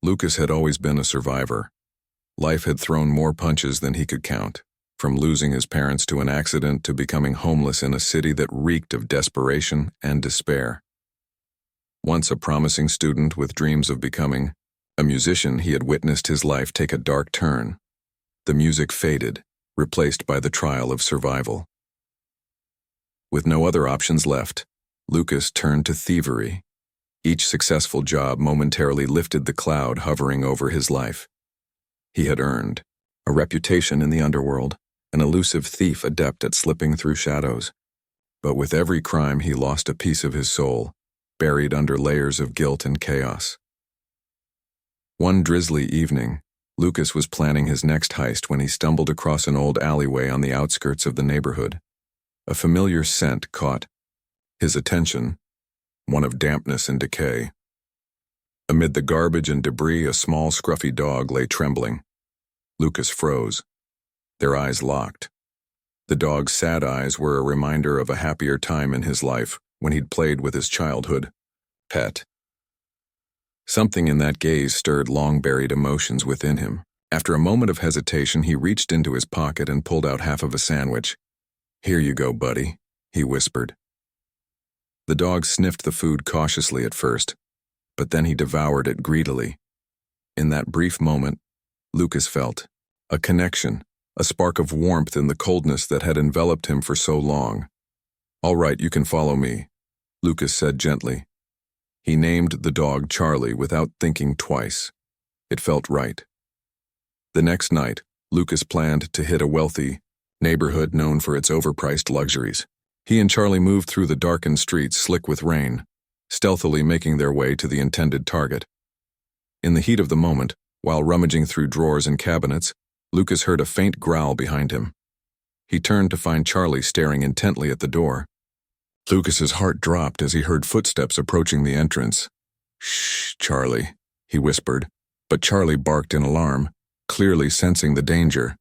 Lucas had always been a survivor. Life had thrown more punches than he could count, from losing his parents to an accident to becoming homeless in a city that reeked of desperation and despair. Once a promising student with dreams of becoming a musician, he had witnessed his life take a dark turn. The music faded, replaced by the trial of survival. With no other options left, Lucas turned to thievery. Each successful job momentarily lifted the cloud hovering over his life. He had earned a reputation in the underworld, an elusive thief adept at slipping through shadows. But with every crime he lost a piece of his soul, buried under layers of guilt and chaos. One drizzly evening, Lucas was planning his next heist when he stumbled across an old alleyway on the outskirts of the neighborhood. A familiar scent caught his attention, one of dampness and decay. Amid the garbage and debris, a small, scruffy dog lay trembling. Lucas froze. Their eyes locked. The dog's sad eyes were a reminder of a happier time in his life when he'd played with his childhood pet. Something in that gaze stirred long-buried emotions within him. After a moment of hesitation, he reached into his pocket and pulled out half of a sandwich. "Here you go, buddy," he whispered. The dog sniffed the food cautiously at first, but then he devoured it greedily. In that brief moment, Lucas felt a connection, a spark of warmth in the coldness that had enveloped him for so long. "All right, you can follow me," Lucas said gently. He named the dog Charlie without thinking twice. It felt right. The next night, Lucas planned to hit a wealthy neighborhood known for its overpriced luxuries. He and Charlie moved through the darkened streets slick with rain, stealthily making their way to the intended target. In the heat of the moment, while rummaging through drawers and cabinets, Lucas heard a faint growl behind him. He turned to find Charlie staring intently at the door. Lucas's heart dropped as he heard footsteps approaching the entrance. "Shh, Charlie," he whispered, but Charlie barked in alarm, clearly sensing the danger.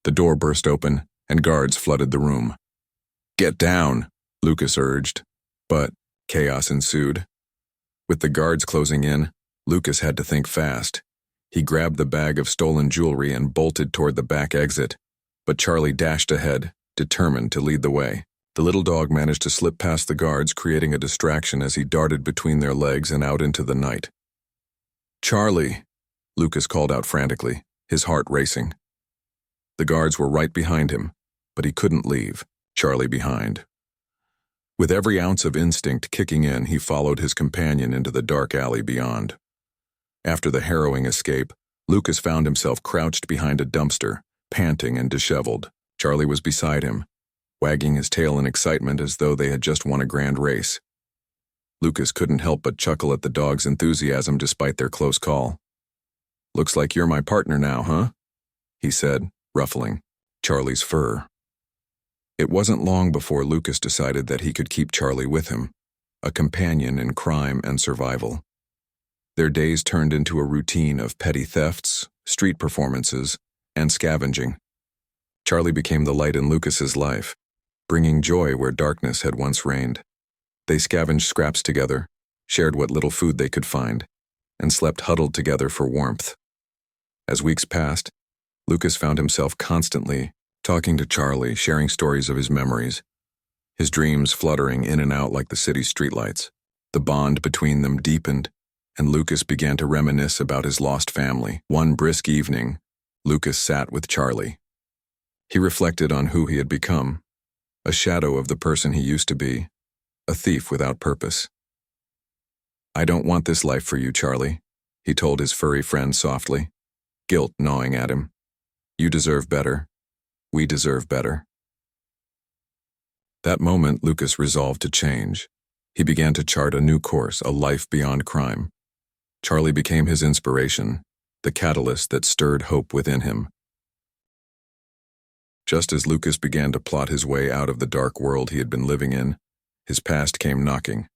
The door burst open, and guards flooded the room. "Get down," Lucas urged, but chaos ensued. With the guards closing in, Lucas had to think fast. He grabbed the bag of stolen jewelry and bolted toward the back exit, but Charlie dashed ahead, determined to lead the way. The little dog managed to slip past the guards, creating a distraction as he darted between their legs and out into the night. "Charlie," Lucas called out frantically, his heart racing. The guards were right behind him, but he couldn't leave Charlie behind. With every ounce of instinct kicking in, he followed his companion into the dark alley beyond. After the harrowing escape, Lucas found himself crouched behind a dumpster, panting and disheveled. Charlie was beside him, wagging his tail in excitement as though they had just won a grand race. Lucas couldn't help but chuckle at the dog's enthusiasm despite their close call. "Looks like you're my partner now, huh?" he said, ruffling Charlie's fur. It wasn't long before Lucas decided that he could keep Charlie with him, a companion in crime and survival. Their days turned into a routine of petty thefts, street performances, and scavenging. Charlie became the light in Lucas's life, bringing joy where darkness had once reigned. They scavenged scraps together, shared what little food they could find, and slept huddled together for warmth. As weeks passed, Lucas found himself constantly talking to Charlie, sharing stories of his memories, his dreams fluttering in and out like the city's streetlights. The bond between them deepened, and Lucas began to reminisce about his lost family. One brisk evening, Lucas sat with Charlie. He reflected on who he had become, a shadow of the person he used to be, a thief without purpose. "I don't want this life for you, Charlie," he told his furry friend softly, guilt gnawing at him. "You deserve better. We deserve better." That moment, Lucas resolved to change. He began to chart a new course, a life beyond crime. Charlie became his inspiration, the catalyst that stirred hope within him. Just as Lucas began to plot his way out of the dark world he had been living in, his past came knocking.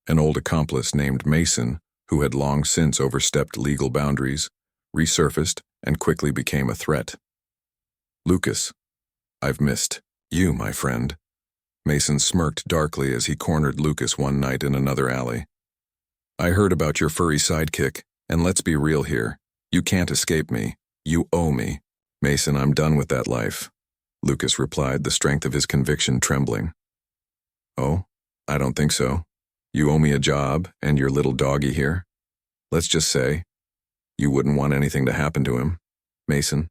An old accomplice named Mason, who had long since overstepped legal boundaries, resurfaced and quickly became a threat. "Lucas, I've missed you, my friend." Mason smirked darkly as he cornered Lucas one night in another alley. "I heard about your furry sidekick, And let's be real here. You can't escape me. You owe me. Mason, I'm done with that life, Lucas replied, the strength of his conviction trembling. Oh, I don't think so. You owe me a job and your little doggy here. Let's just say, you wouldn't want anything to happen to him, Mason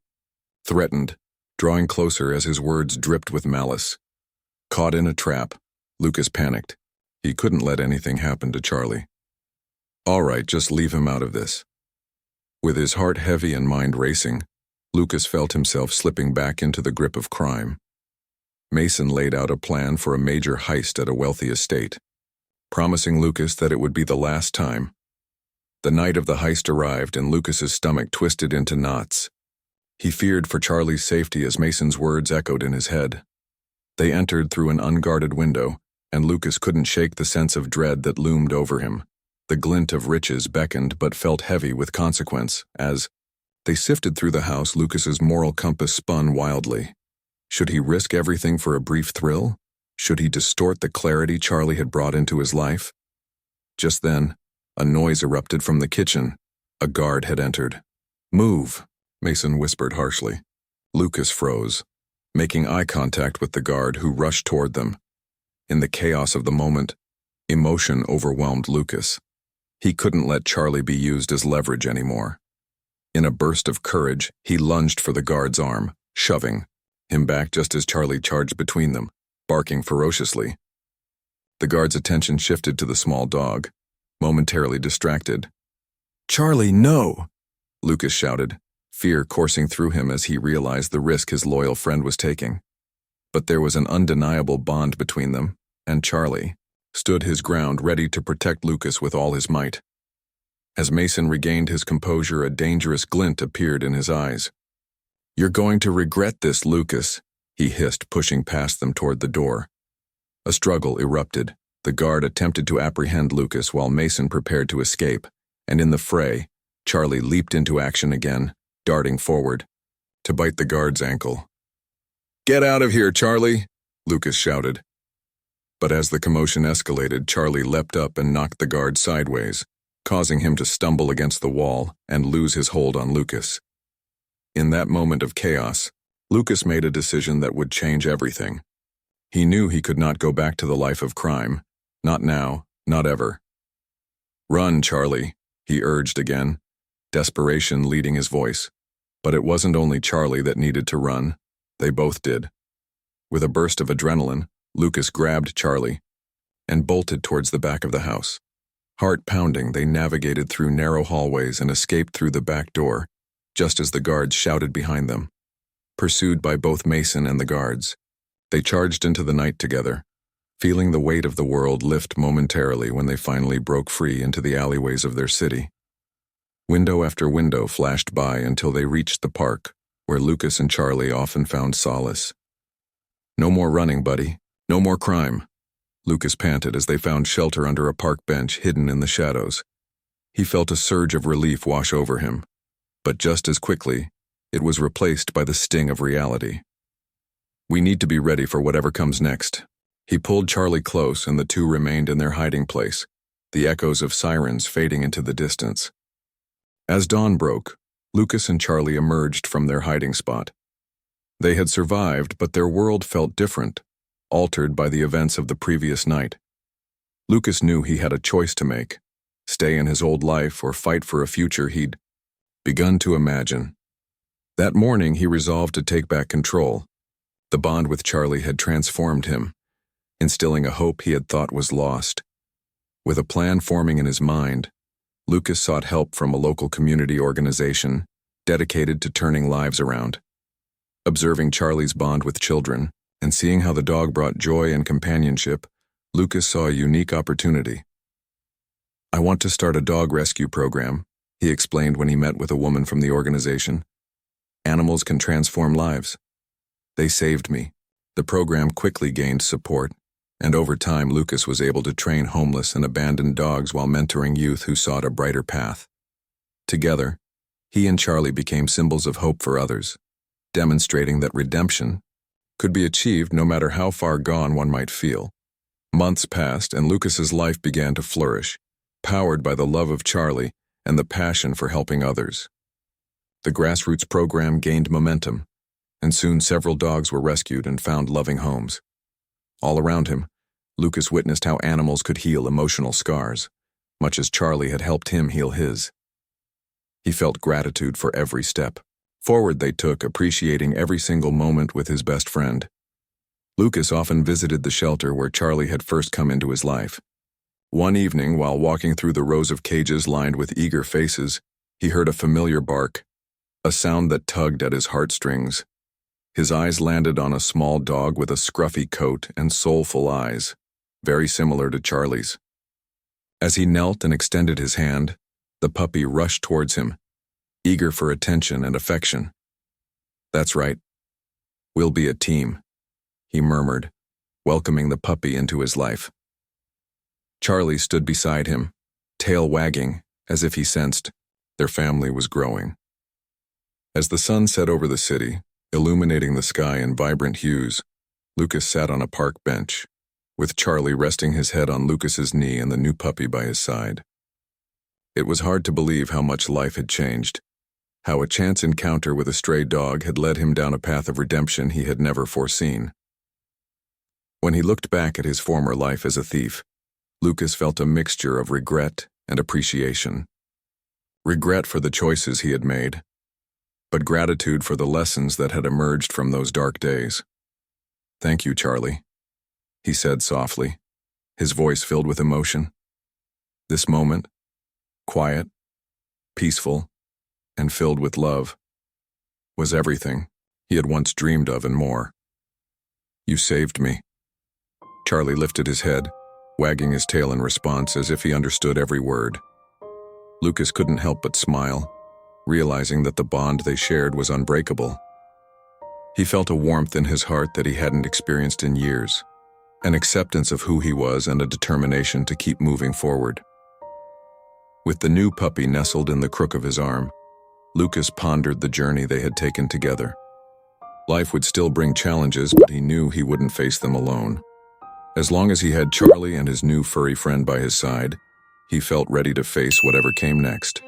threatened, drawing closer as his words dripped with malice. Caught in a trap, Lucas panicked. He couldn't let anything happen to Charlie. All right, just leave him out of this. With his heart heavy and mind racing, Lucas felt himself slipping back into the grip of crime. Mason laid out a plan for a major heist at a wealthy estate, promising Lucas that it would be the last time. The night of the heist arrived and Lucas's stomach twisted into knots. He feared for Charlie's safety as Mason's words echoed in his head. They entered through an unguarded window, and Lucas couldn't shake the sense of dread that loomed over him. The glint of riches beckoned but felt heavy with consequence. As they sifted through the house, Lucas's moral compass spun wildly. Should he risk everything for a brief thrill? Should he distort the clarity Charlie had brought into his life? Just then, a noise erupted from the kitchen. A guard had entered. "Move," Mason whispered harshly. Lucas froze, making eye contact with the guard who rushed toward them. In the chaos of the moment, emotion overwhelmed Lucas. He couldn't let Charlie be used as leverage anymore. In a burst of courage, he lunged for the guard's arm, shoving him back just as Charlie charged between them, barking ferociously. The guard's attention shifted to the small dog, momentarily distracted. "Charlie, no!" Lucas shouted, fear coursing through him as he realized the risk his loyal friend was taking. But there was an undeniable bond between them, and Charlie stood his ground, ready to protect Lucas with all his might. As Mason regained his composure, a dangerous glint appeared in his eyes. "You're going to regret this, Lucas," he hissed, pushing past them toward the door. A struggle erupted. The guard attempted to apprehend Lucas while Mason prepared to escape, and in the fray, Charlie leaped into action again, darting forward to bite the guard's ankle. "Get out of here, Charlie!" Lucas shouted. But as the commotion escalated, Charlie leapt up and knocked the guard sideways, causing him to stumble against the wall and lose his hold on Lucas. In that moment of chaos, Lucas made a decision that would change everything. He knew he could not go back to the life of crime. Not now, not ever. "Run, Charlie," he urged again, desperation leading his voice. But it wasn't only Charlie that needed to run. They both did. With a burst of adrenaline, Lucas grabbed Charlie and bolted towards the back of the house. Heart pounding, they navigated through narrow hallways and escaped through the back door, just as the guards shouted behind them. Pursued by both Mason and the guards, they charged into the night together, feeling the weight of the world lift momentarily when they finally broke free into the alleyways of their city. Window after window flashed by until they reached the park, where Lucas and Charlie often found solace. "No more running, buddy. No more crime," Lucas panted as they found shelter under a park bench hidden in the shadows. He felt a surge of relief wash over him, but just as quickly, it was replaced by the sting of reality. "We need to be ready for whatever comes next." He pulled Charlie close and the two remained in their hiding place, the echoes of sirens fading into the distance. As dawn broke, Lucas and Charlie emerged from their hiding spot. They had survived, but their world felt different, altered by the events of the previous night. Lucas knew he had a choice to make: stay in his old life or fight for a future he'd begun to imagine. That morning, he resolved to take back control. The bond with Charlie had transformed him, instilling a hope he had thought was lost. With a plan forming in his mind, Lucas sought help from a local community organization dedicated to turning lives around. Observing Charlie's bond with children and seeing how the dog brought joy and companionship, Lucas saw a unique opportunity. "I want to start a dog rescue program," he explained when he met with a woman from the organization. "Animals can transform lives." They saved me. The program quickly gained support, and over time Lucas was able to train homeless and abandoned dogs while mentoring youth who sought a brighter path. Together, he and Charlie became symbols of hope for others, demonstrating that redemption could be achieved no matter how far gone one might feel. Months passed and Lucas's life began to flourish, powered by the love of Charlie and the passion for helping others. The grassroots program gained momentum, and soon several dogs were rescued and found loving homes. All around him, Lucas witnessed how animals could heal emotional scars, much as Charlie had helped him heal his. He felt gratitude for every step forward they took, appreciating every single moment with his best friend. Lucas often visited the shelter where Charlie had first come into his life. One evening, while walking through the rows of cages lined with eager faces, he heard a familiar bark, a sound that tugged at his heartstrings. His eyes landed on a small dog with a scruffy coat and soulful eyes, very similar to Charlie's. As he knelt and extended his hand, the puppy rushed towards him, eager for attention and affection. "That's right. We'll be a team," he murmured, welcoming the puppy into his life. Charlie stood beside him, tail wagging, as if he sensed their family was growing. As the sun set over the city, illuminating the sky in vibrant hues, Lucas sat on a park bench, with Charlie resting his head on Lucas's knee and the new puppy by his side. It was hard to believe how much life had changed, how a chance encounter with a stray dog had led him down a path of redemption he had never foreseen. When he looked back at his former life as a thief, Lucas felt a mixture of regret and appreciation. Regret for the choices he had made, but gratitude for the lessons that had emerged from those dark days. "Thank you, Charlie," he said softly, his voice filled with emotion. This moment, quiet, peaceful, and filled with love, was everything he had once dreamed of and more. "You saved me." Charlie lifted his head, wagging his tail in response as if he understood every word. Lucas couldn't help but smile, realizing that the bond they shared was unbreakable. He felt a warmth in his heart that he hadn't experienced in years, an acceptance of who he was and a determination to keep moving forward. With the new puppy nestled in the crook of his arm, Lucas pondered the journey they had taken together. Life would still bring challenges, but he knew he wouldn't face them alone. As long as he had Charlie and his new furry friend by his side, he felt ready to face whatever came next.